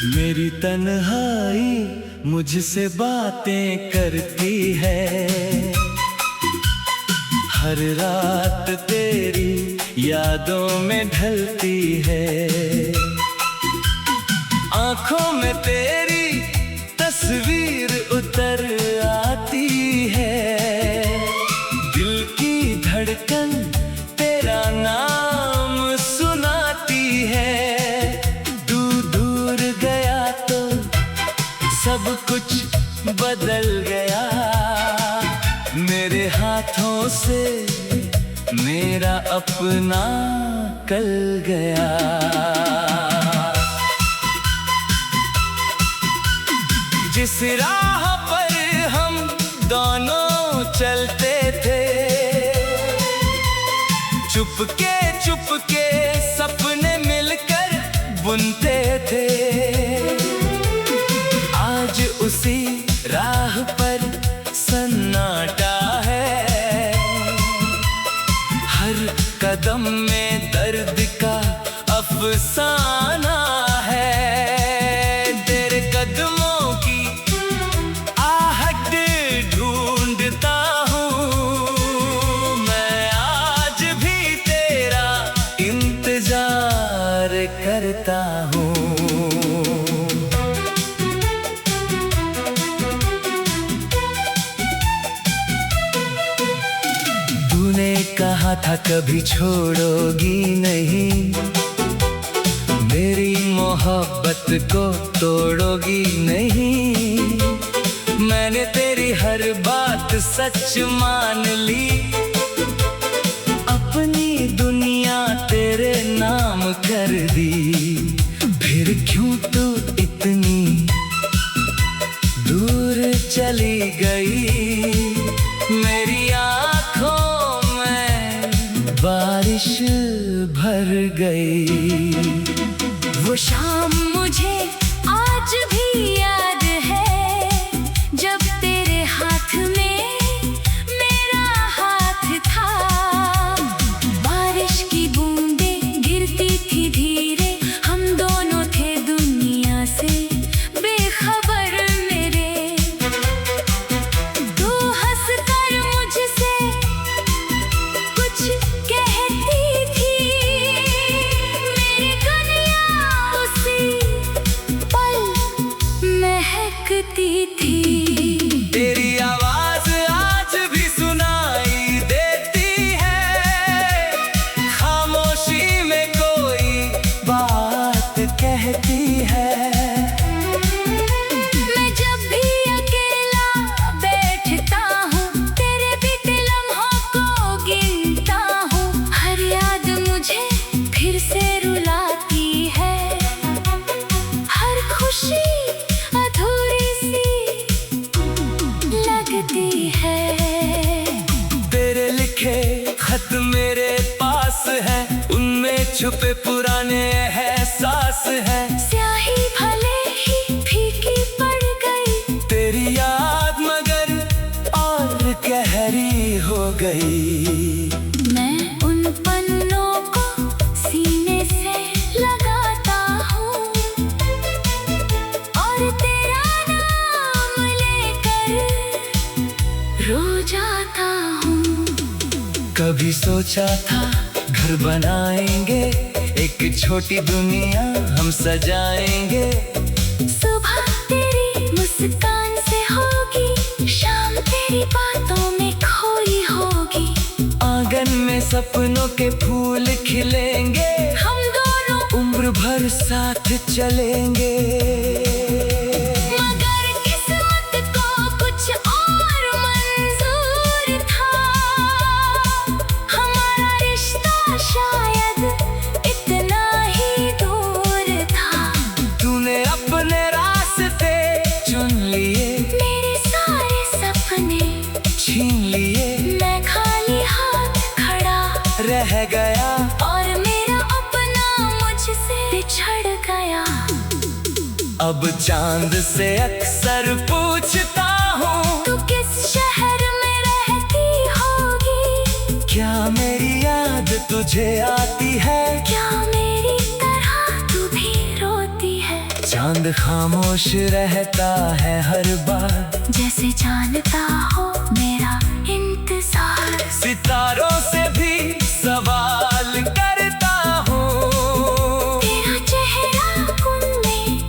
मेरी तन्हाई मुझसे बातें करती है, हर रात तेरी यादों में ढलती है। आँखों में तेरी तस्वीर उतर आती है, दिल की धड़कन तेरा नाम सुनाती है। तू दूर गया तो सब कुछ बदल गया, मेरे हाथों से मेरा अपना कल गया। जिस राह पर हम दोनों चलते थे, चुपके चुपके सपने मिलकर बुनते थे, आज उसी राह पर सन्नाटा है। हर कदम में दर्द का अफसाना है। तेरे कदमों की आहट ढूंढता हूँ, मैं आज भी तेरा इंतजार करता हूँ। तूने कहा था कभी छोड़ोगी नहीं, मेरी मोहब्बत को तोड़ोगी नहीं। मैंने तेरी हर बात सच मान ली, अपनी दुनिया तेरे नाम कर दी। फिर क्यों तू इतनी दूर चली गई, मेरी आँखों में बारिश भर गई। वो शाम मुझे आज भी याद है, जब तेरे हाथ में मेरा हाथ था। बारिश की बूंदें गिरती थी धीरे, हम दोनों थे दुनिया से बेखबर मेरे। तू हंसकर मुझसे कुछ कहती थी, मेरी दुनिया उसी पल महकती थी। तेरी आवाज आज भी सुनाई देती है, खामोशी में कोई बात कहती है। मैं जब भी अकेला बैठता हूँ, तेरे बीते लम्हों को गिनता हूँ। हर याद मुझे फिर से रुलाती है, हर खुशी अधूरी सी लगती है। तेरे लिखे खत मेरे पास है, उनमें छुपे पुराने एहसास है। स्याही भले ही फीकी पड़ गई, तेरी याद मगर और गहरी हो गई। मैं उन पन्नों को सीने से लगाता हूँ, और तेरा नाम लेकर रो जाता हूँ। कभी सोचा था घर बनाएंगे, एक छोटी दुनिया हम सजाएंगे। सुबह तेरी मुस्कान से होगी, शाम तेरी बातों में खोई होगी। आंगन में सपनों के फूल खिलेंगे, हम दोनों उम्र भर साथ चलेंगे। मगर किस्मत को कुछ और मंजूर था, हमारा रिश्ता शायद इतना ही दूर था। तूने अपने रास्ते चुन लिए, मेरे सारे सपने छीन लिए। मैं खाली हाथ खड़ा रह गया, और मेरा अपना मुझसे बिछड़ गया। अब चांद से अक्सर पूछता हूँ, तू किस शहर में रहती होगी? क्या मेरी याद तुझे आती है? क्या मेरी तरह तू भी रोती है? चांद खामोश रहता है हर बार, जैसे जानता हो मेरा इंतजार। सितारों से भी सवाल करता हूँ, तेरा चेहरा उनमें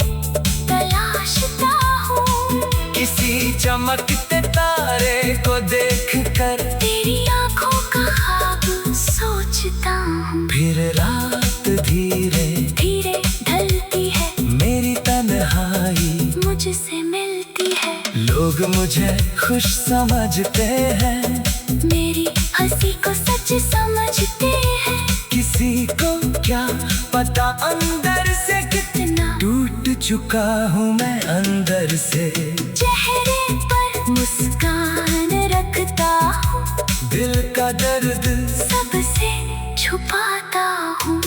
तलाशता हूँ। किसी चमकते तारे को देख कर तेरी आंखों का ख्वाब सोचता हूँ। फिर रात धीरे धीरे ढलती है, मेरी तन्हाई मुझसे मिलती है। लोग मुझे खुश समझते हैं, मेरी हंसी को सच समझते हैं। किसी को क्या पता अंदर से कितना टूट चुका हूँ मैं अंदर से। चेहरे पर मुस्कान रखता हूँ, दिल का दर्द सबसे छुपाता हूँ।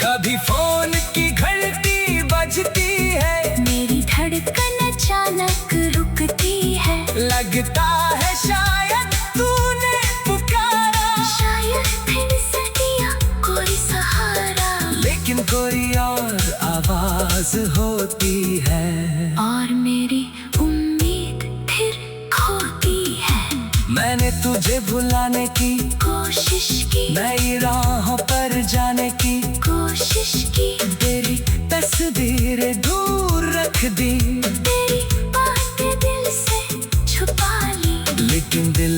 कभी फोन की घंटी बजती है, मेरी धड़कन अचानक रुकती है। लगता है शायद तूने पुकारा, शायद फिर से दिया कोई सहारा। लेकिन कोई और आवाज होती है, और मेरी उम्मीद फिर खोती है। मैंने तुझे भुलाने की कोशिश की, नई राहों पर जाने की कोशिश की। तेरी तस्वीरें दूर रख दी, तेरी बातें दिल से छुपा ली। लेकिन दिल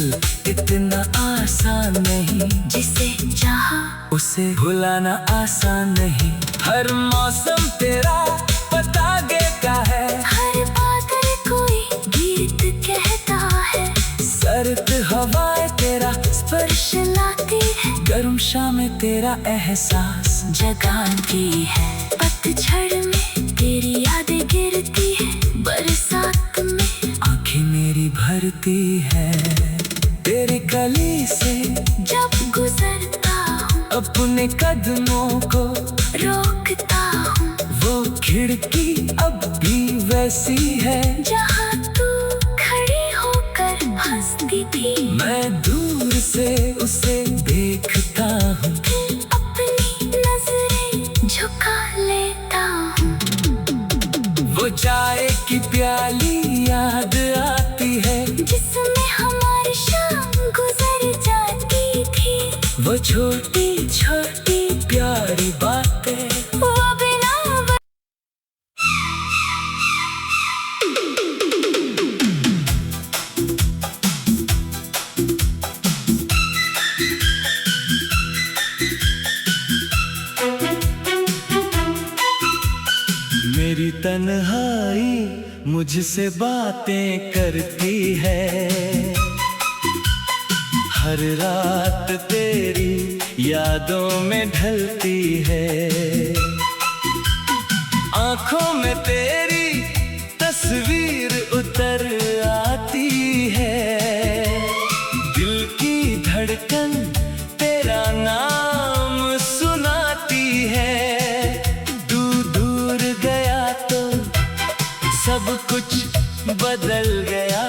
इतना आसान नहीं, जिसे चाहा उसे भुलाना आसान नहीं। हर मौसम तेरा पता का है, हर बादल कोई गीत कहता है। सर्द हवाएं तेरा स्पर्श लाती है, गर्म शामें तेरा एहसास जगाती है। पतझड़ में तेरी यादें गिरती है, बरसात में आँखें मेरी भरती है। तेरी गली से जब गुजरता हूँ, अपने कदमों को रोकता हूँ। वो खिड़की अब भी वैसी है, जहाँ तू खड़ी होकर हंसती थी। मैं दूर से उसे देखता हूँ, फिर अपनी नजरें झुका लेता हूँ। वो चाय की प्याली याद आती है, जिसमें हमारी शाम गुजर जाती थी। वो छोटी छोटी प्यारी बातें, वो बिना मेरी तन्हाई मुझसे बातें करती है। हर रात तेरी यादों में ढलती है, आंखों में तेरी तस्वीर उतर आती है। दिल की धड़कन तेरा नाम सुनाती है। तू दूर गया तो सब कुछ बदल गया,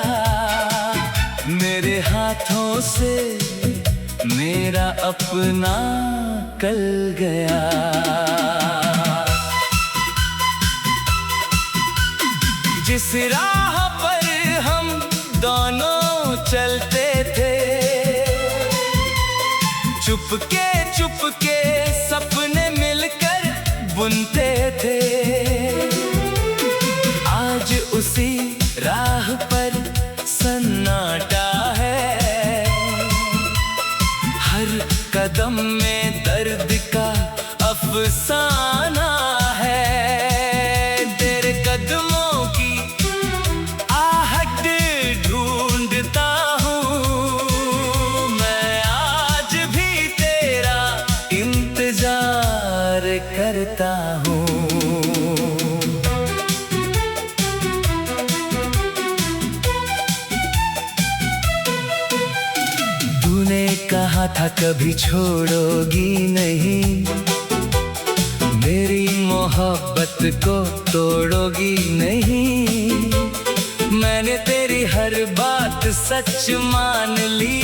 मेरे हाथों से मेरा अपना कल गया। जिस राह पर हम दोनों चलते थे, चुपके चुपके सपने मिलकर बुनते थे। आज उसी राह पर सन्नाटा है, हर कदम में दर्द का अफसाना है। तेरे कदमों की आहट ढूंढता हूँ, मैं आज भी तेरा इंतजार करता हूँ। तूने कहा था कभी छोड़ोगी नहीं, मेरी मोहब्बत को तोड़ोगी नहीं। मैंने तेरी हर बात सच मान ली,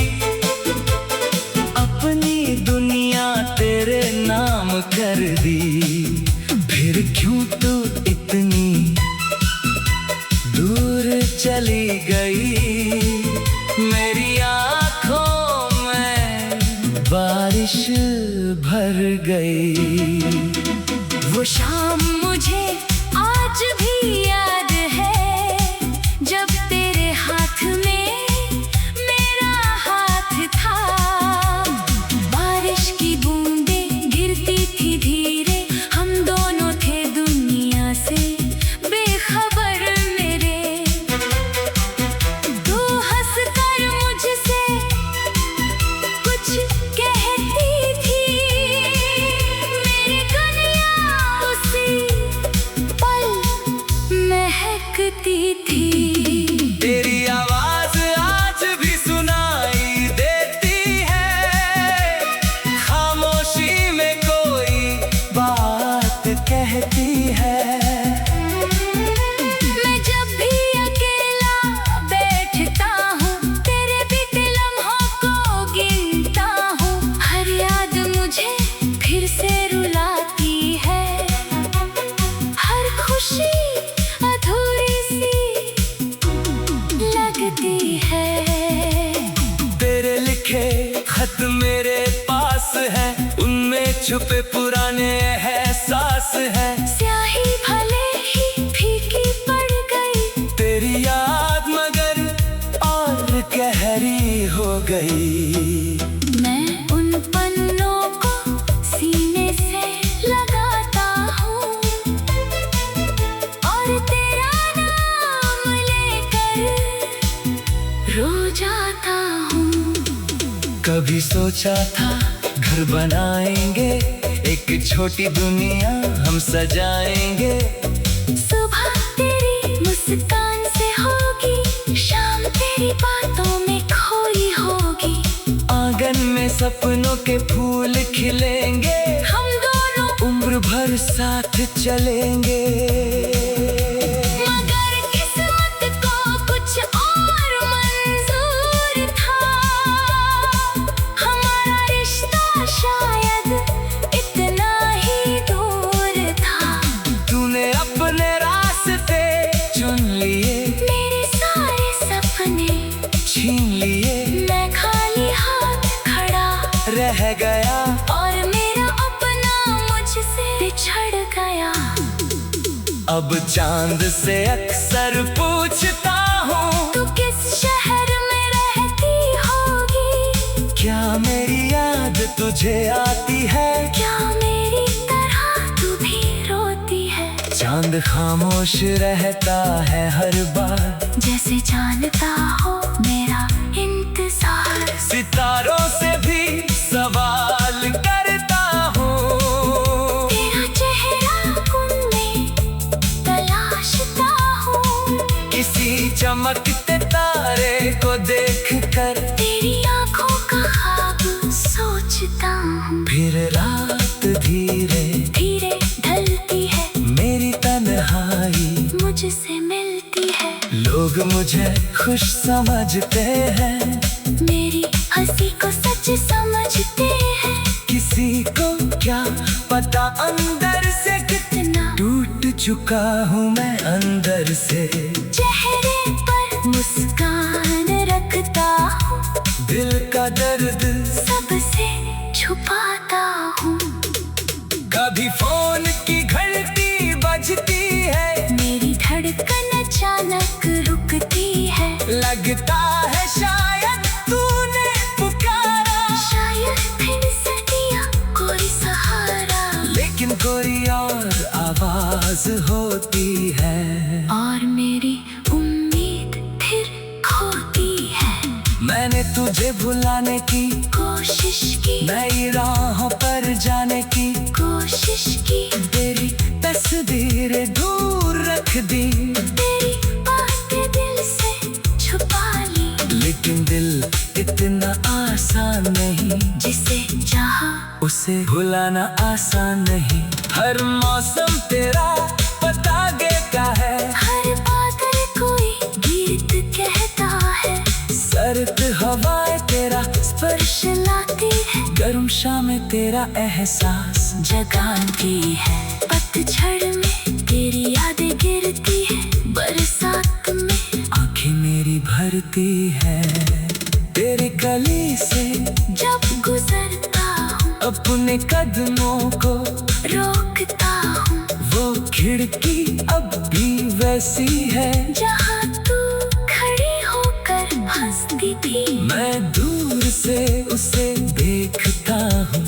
अपनी दुनिया तेरे नाम कर दी। फिर क्यों तू चली गई, मेरी आँखों में बारिश भर गई। वो शाम मुझे आज भी याद है, जब तेरे हाथ में मेरा हाथ था। बारिश की बूंदें गिरती थी धीरे, हम दोनों थे दुनिया से बेखबर मेरे। तू हंसकर मुझसे कुछ कहती थी, मेरी दुनिया उसी पल महकती थी। तेरी आवाज आज भी सुनाई देती है, खामोशी में कोई बात कहती है। मैं जब भी अकेला बैठता हूँ, तेरे बीते लम्हों को गिनता हूँ। हर याद मुझे फिर से रुलाती है, हर खुशी अधूरी सी लगती है। तेरे लिखे खत मेरे पास है, उनमें छुपे पुराने एहसास है। स्याही भले ही फीकी पड़ गई, तेरी याद मगर और गहरी हो गई। मैं उन पन्नों को सीने से लगाता हूँ, और तेरा नाम लेकर रो जाता हूँ। कभी सोचा था घर बनाएंगे, एक छोटी दुनिया हम सजाएंगे। सुबह तेरी मुस्कान से होगी, शाम तेरी बातों में खोई होगी। आंगन में सपनों के फूल खिलेंगे, हम दोनों उम्र भर साथ चलेंगे। मगर किस्मत को कुछ और मंजूर था, हमारा रिश्ता शायद इतना ही दूर था। तूने अपने रास्ते चुन लिए, मेरे सारे सपने छीन लिए, मैं खाली हाथ खड़ा रह गया। और मेरा अपना मुझसे बिछड़ गया। अब चांद से अक्सर पूछता हूँ, तू किस शहर में रहती होगी? क्या मेरी याद तुझे आती है? क्या मेरी तरह तू भी रोती है? चांद खामोश रहता है हर बार, जैसे जानता हो मेरा इंतजार। सितारों से भी सवाल करता हूँ, तेरा चेहरा उनमें तलाशता हूँ। किसी चमकते तारे को देखकर तेरी आंखों का ख्वाब सोचता हूँ। फिर रात धीरे धीरे ढलती है, मेरी तन्हाई मुझसे मिलती है। लोग मुझे खुश समझते हैं, मेरी हंसी को सच समझते हैं। किसी को क्या पता अंदर से कितना टूट चुका हूँ मैं अंदर से। चेहरे पर मुस्कान रखता हूँ, दिल का दर्द सबसे छुपाता हूँ। कभी फोन की घंटी बजती है, मेरी धड़कन अचानक रुकती है। लगता है शायद तूने पुकारा, शायद फिर से दिया कोई सहारा, लेकिन कोई और आवाज होती है। और मेरी उम्मीद फिर खोती है। मैंने तुझे भुलाने की कोशिश की, नई राहों पर जाने की कोशिश की। तेरी तस्वीरें दूर रख दी, तेरी बातें दिल से छुपा ली, लेकिन दिल इतना आसान नहीं, जिसे चाहा उसे भुलाना आसान नहीं। हर मौसम तेरा पता गे का है, हर बादल कोई गीत कहता है। सर्द हवाएं तेरा स्पर्श लाती है, गर्म शामें तेरा एहसास जगाती है। पतझड़ में तेरी यादें गिरती है, बरसात में आँखें आती है। तेरी गली से जब गुजरता हूँ अपने कदमों को रोकता हूँ, वो खिड़की अब भी वैसी है जहाँ तू खड़ी होकर हंसती थी। मैं दूर से उसे देखता हूँ,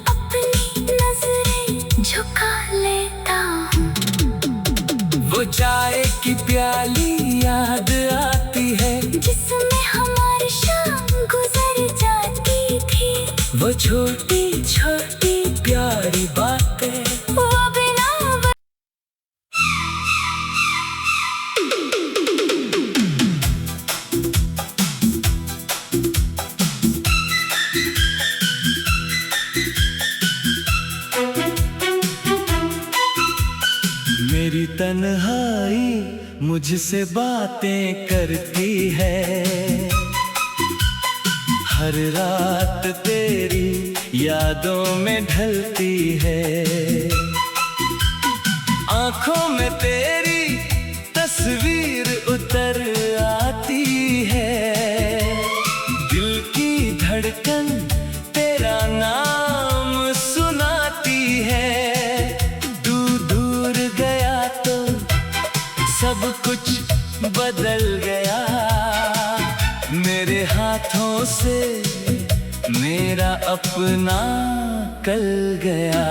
अपनी नजरें झुका लेता हूँ। वो चाय की प्याली याद आती है जिसमें हमारी शाम गुजर जाती थी। वो छोटी छोटी प्यारी बातें वो बिना मेरी तन्हाई मुझसे बातें करती है। हर रात तेरी यादों में ढलती है। आंखों में तेरी तस्वीर उतर आती है। दिल की धड़कन तेरा नाम सुनाती है। दूर गया तो सब कुछ बदल गया। मेरे हाथों से मेरा अपना कल गया।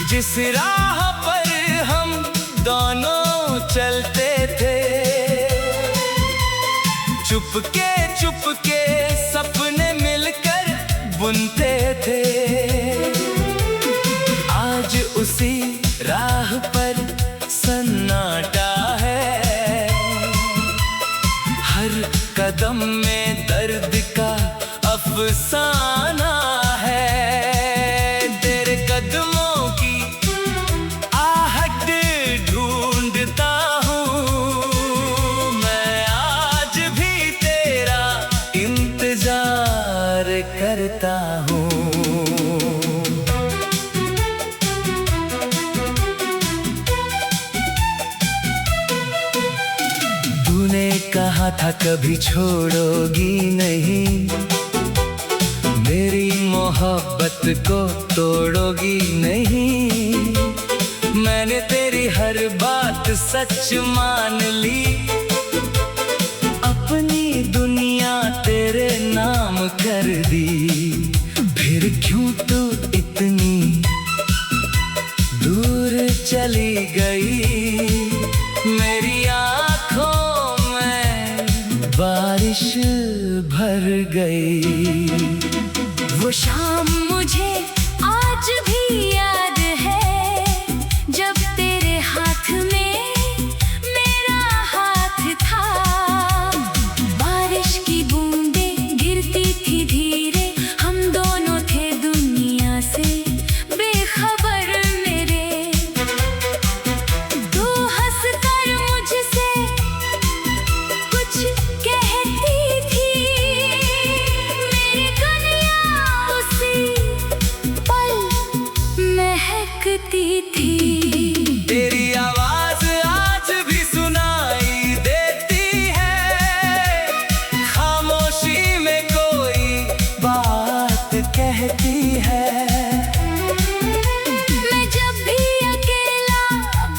जिस राह पर हम दोनों चलते थे, चुपके चुपके सपने मिलकर बुनते थे। आज उसी राह पर सन्नाटा है। हर कदम में दर्द का अफसाना है। तेरे कदमों की आहट ढूंढता हूँ मैं, आज भी तेरा इंतजार करता हूँ। तूने कहा था कभी छोड़ोगी नहीं, मेरी मोहब्बत को तोड़ोगी नहीं। मैंने तेरी हर बात सच मान ली। अपनी दुनिया तेरे नाम कर दी। फिर क्यों तू इतनी दूर चली गई। मेरी आँखों में बारिश भर गई। वो शाम मुझे आज भी याद है, जब तेरे हाथ में मेरा हाथ था। बारिश की बूंदें गिरती थी धीरे, हम दोनों थे दुनिया से बेखबर मेरे। तू हंसकर मुझसे कुछ कहती थी, मेरी दुनिया उसी पल महकती थी। तेरी आवाज आज भी सुनाई देती है। खामोशी में कोई बात कहती है। मैं जब भी अकेला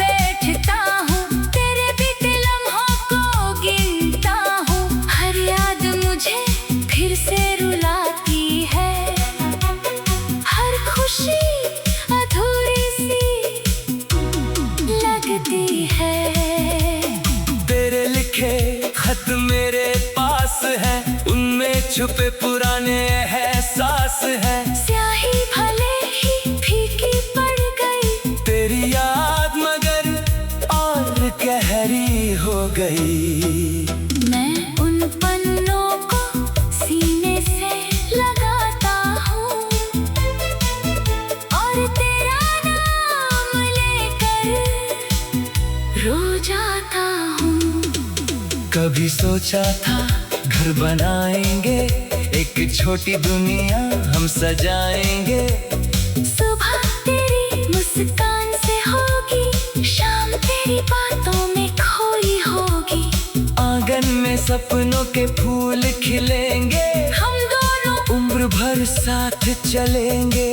बैठता हूँ, तेरे बीते लम्हों को गिनता हूँ। हर याद मुझे फिर से रुलाती है। हर खुशी अधूरी सी लगती है। तेरे लिखे खत मेरे पास है, उनमें छुपे पुराने एहसास है। स्याही भले ही फीकी पड़ गई, तेरी याद मगर और गहरी हो गई। मैं उन पन्नों को सीने से लगाता हूँ और तेरा नाम लेकर रो जाता हूँ। कभी सोचा था घर बनाएंगे, एक छोटी दुनिया हम सजाएंगे। सुबह तेरी मुस्कान से होगी शाम तेरी बात सपनों के फूल खिलेंगे, हम दोनों उम्र भर साथ चलेंगे।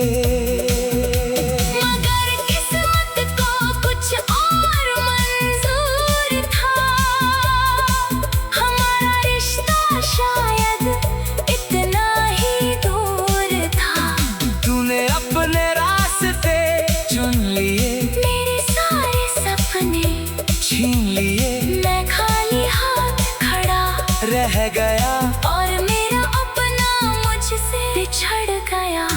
मगर किस्मत को कुछ और मंजूर था, हमारा रिश्ता शायद इतना ही दूर था। तूने अपने रास्ते चुन लिए, मेरे सारे सपने छीन लिए, मैं खाली हाथ खड़ा रह गया। और मेरा अपना मुझसे बिछड़ गया।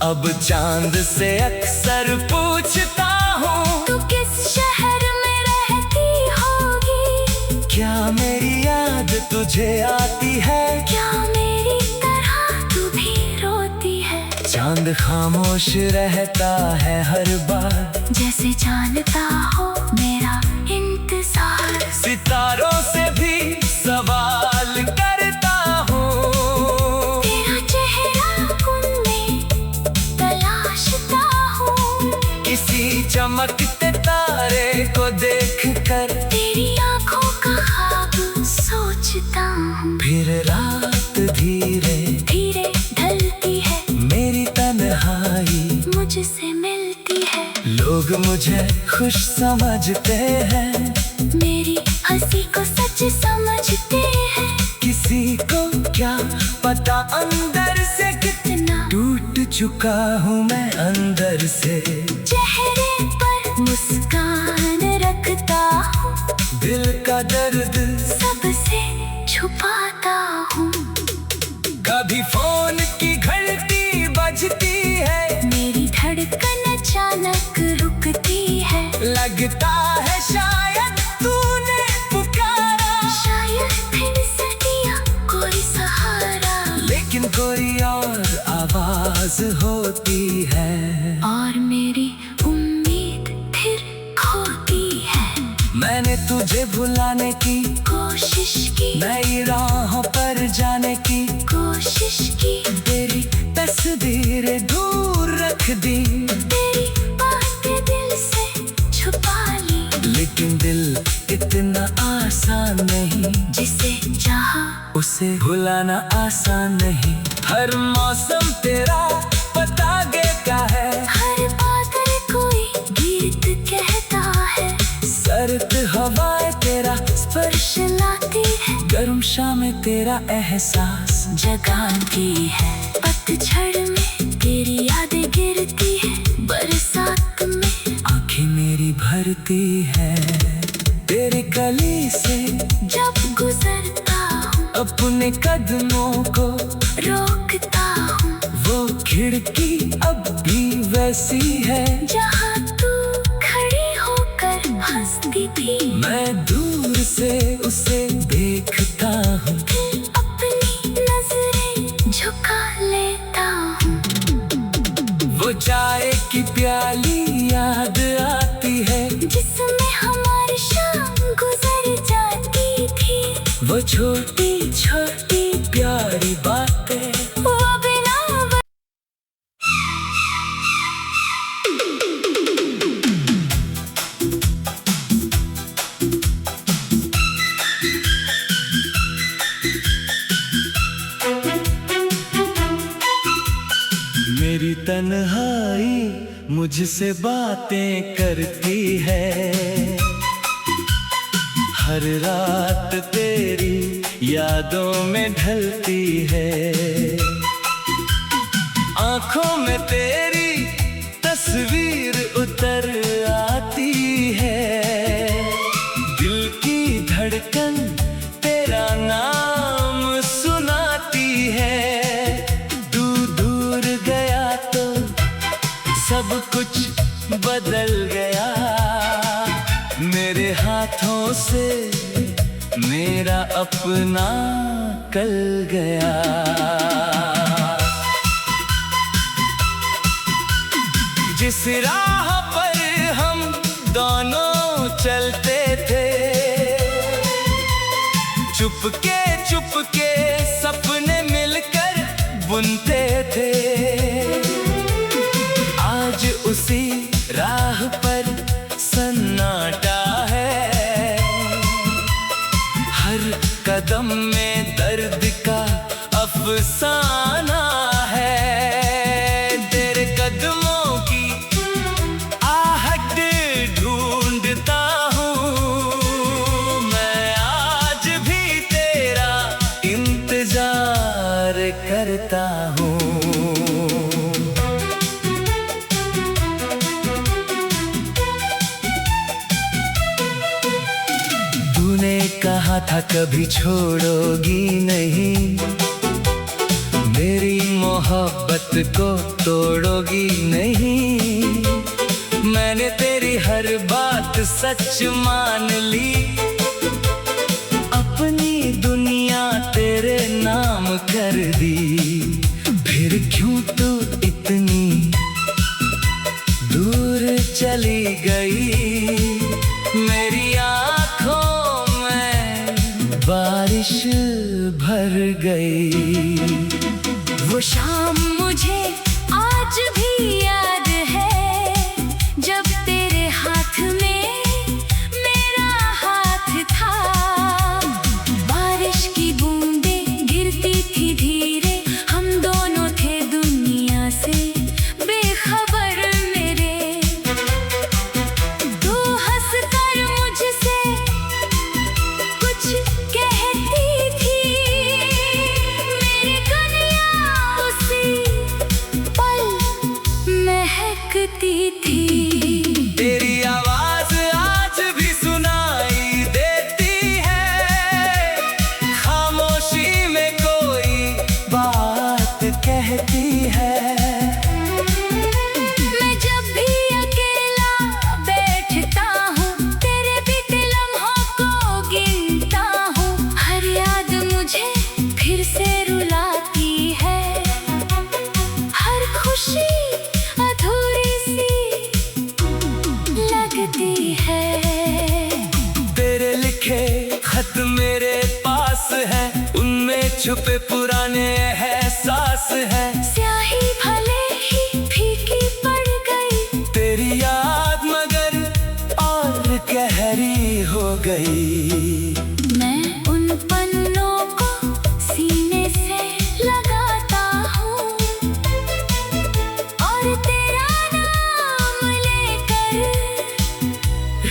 अब चांद से अक्सर पूछता हूँ, तू किस शहर में रहती होगी? क्या मेरी याद तुझे आती है? क्या मेरी तरह तू भी रोती है? चांद खामोश रहता है हर बार, जैसे जानता हो मेरा इंतजार। सितारों से भी सवाल करता हूँ, तेरा चेहरा उनमें तलाशता हूँ। किसी चमकते तारे को देखकर तेरी आंखों का ख्वाब सोचता हूँ। फिर रात धीरे धीरे ढलती है, मेरी तन्हाई मुझसे मिलती है। लोग मुझे खुश समझते हैं, मेरी हंसी को सच समझते हैं। किसी को क्या पता अंदर से कितना टूट चुका हूँ मैं अंदर से। चेहरे पर मुस्कान रखता हूँ, दिल का दर्द सबसे छुपाता हूँ। कभी फोन की घंटी बजती है, मेरी धड़कन अचानक रुकती है। लगता है शायद तूने पुकारा, शायद फिर से दिया कोई सहारा। लेकिन कोई और आवाज होती है, और मेरी उम्मीद फिर खोती है। मैंने तुझे भुलाने की कोशिश की, नई राहों पर जाने की कोशिश की। तेरी तस्वीरें दूर रख दी, तेरी बातें दिल से छुपा ली। लेकिन दिल इतना आसान नहीं, जिसे चाहा उसे भुलाना आसान नहीं। हर मौसम तेरा पता गे का है, हर बादल कोई गीत कहता है। सर्द हवाएं तेरा स्पर्श लाती है, गर्म शामें तेरा एहसास जगाती है। पतझड़ में तेरी यादें गिरती है, बरसात में आंखें मेरी भरती है। तेरी गली से जब गुजरता हूँ, अपने कदमों को रोकता हूँ। वो खिड़की अब भी वैसी है, जहाँ तू खड़ी होकर हंसती थी। मैं दूर से उसे देखता हूँ, अपनी नजरें झुका लेता हूँ। वो चाय की प्याली याद आती है, जिसमें हमारी शाम गुजर जाती थी। वो छोटी छोटी प्यारी बातें, वो बिना मेरी तन्हाई मुझसे बातें करती है। हर रात तेरी यादों में ढलती है, आंखों में तेरी तस्वीर उतर आती है। दिल की धड़कन तेरा नाम सुनाती है। तू दूर गया तो सब कुछ बदल गया, मेरे हाथों से मेरा अपना कल गया। जिस राह पर हम दोनों चलते थे, चुपके चुपके सपने मिलकर बुनते थे। आज उसी राह पर सन्नाटा है, हर कहा था कभी छोड़ोगी नहीं, मेरी मोहब्बत को तोड़ोगी नहीं। मैंने तेरी हर बात सच मान ली, अपनी दुनिया तेरे नाम कर दी। फिर क्यों तू इतनी दूर चली गई, मेरी आँखों में बारिश भर गई। वो शाम मुझे आज भी याद है, जब तेरे हाथ में मेरा हाथ था। बारिश की बूंदें गिरती थी धीरे, हम दोनों थे दुनिया से बेखबर मेरे। तू हंसकर मुझसे कुछ कहती थी, मेरी दुनिया उसी पल महकती थी। तेरी आवाज आज भी सुनाई देती है, खामोशी में कोई बात कहती है। मैं जब भी अकेला बैठता हूँ, तेरे बीते लम्हों को गिनता हूँ। हर याद मुझे फिर से रुलाती है, हर खुशी अधूरी सी लगती है। तेरे लिखे खत मेरे पास है, उनमें छुपे पुराने एहसास है। स्याही भले ही फीकी पड़ गई, तेरी याद मगर और गहरी हो गई। मैं उन पन्नों को सीने से लगाता हूँ, और तेरा नाम लेकर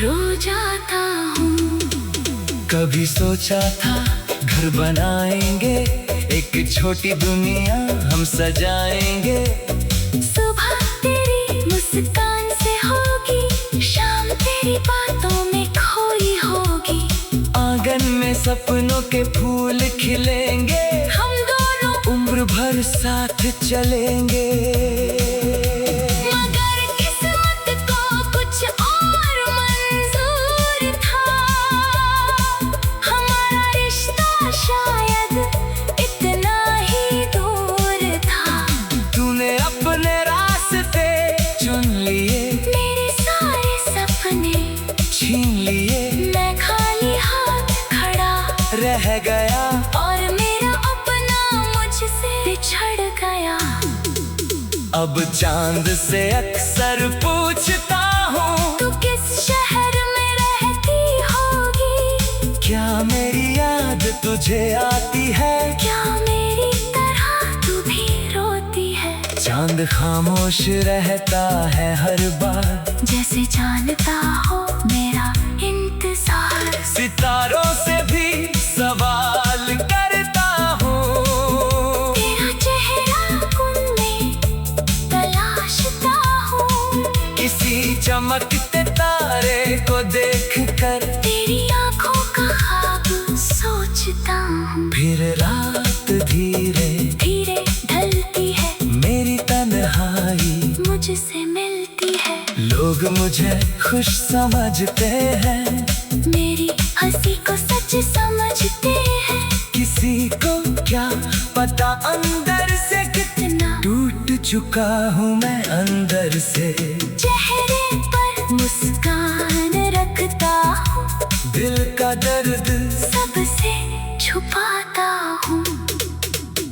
रो जाता हूँ। कभी सोचा था घर बनाएंगे, एक छोटी दुनिया हम सजाएंगे। सुबह तेरी मुस्कान से होगी, शाम तेरी बातों में खोई होगी। आंगन में सपनों के फूल खिलेंगे, हम दोनों उम्र भर साथ चलेंगे। मगर किस्मत को कुछ और मंजूर था, हमारा रिश्ता शायद इतना ही दूर था। तूने अपने रास्ते चुन लिए, मेरे सारे सपने छीन लिए। मैं खाली हाथ खड़ा रह गया, और मेरा अपना मुझसे बिछड़ गया। अब चांद से अक्सर पूछता हूँ, तू किस शहर में रहती होगी, क्या मेरी याद तुझे आती है। क्या मेरी तरह तू भी रोती है। चांद खामोश रहता है हर बार, जैसे जानता हो मेरा इंतजार। सितारों से भी सवाल करता हूँ, तेरा चेहरा उनमें तलाशता हूँ, किसी चमकते तारे को देख कर। तेरी आंखों का ख्वाब सोचता हूँ। फिर रात धीरे धीरे ढलती है, मेरी तन्हाई मुझसे मिलती है। लोग मुझे खुश समझते हैं, मेरी हंसी को सच समझते हैं। किसी को क्या पता अंदर से कितना टूट चुका हूँ मैं अंदर से। चेहरे पर मुस्कान रखता हूँ, दिल का दर्द सबसे छुपाता हूँ।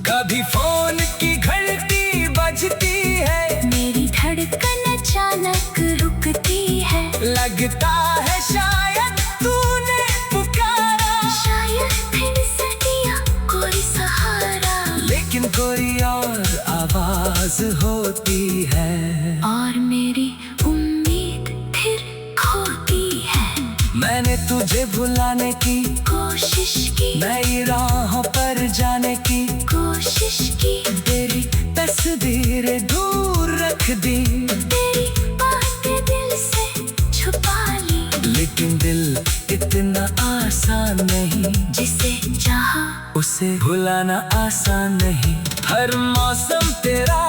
कभी फोन की घंटी बजती है, मेरी धड़कन अचानक रुकती है। लगता है शायद तूने पुकारा, शायद फिर से दिया कोई सहारा, लेकिन कोई और आवाज होती है। और मेरी उम्मीद फिर खोती है। मैंने तुझे भुलाने की कोशिश की, नई राहों पर जाने की कोशिश की। तेरी तस्वीरें दूर रख दी, तेरी बातें दिल से छुपा ली। लेकिन दिल इतना आसान नहीं, उसे भुलाना आसान नहीं। हर मौसम तेरा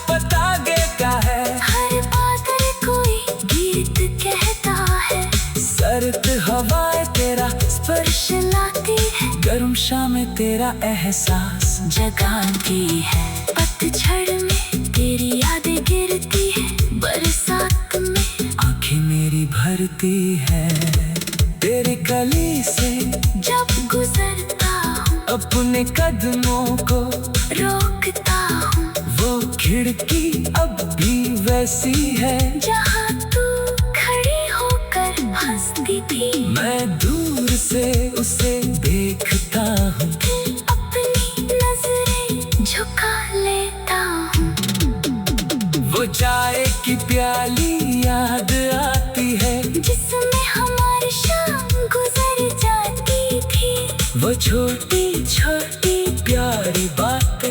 पतागे का है, हर बादल कोई गीत कहता है, सर्द हवाएं तेरा स्पर्श लाती है, गर्म शामें तेरा एहसास जगाती है। पतझड़ में तेरी यादें गिरती है, बरसात में आंखें मेरी भरती है। तेरे गली से जब गुजरता हूँ अपने कदमों को रोकता हूँ, वो खिड़की अब भी वैसी है जहाँ तू खड़ी होकर हंसती थी। मैं दूर से उसे देखता हूँ, फिर अपनी नजरें झुका लेता हूँ। वो चाय की प्याली याद आती है, जिसमें हमारी शाम गुजर जाती थी। वो छोटी छोटी प्यारी बात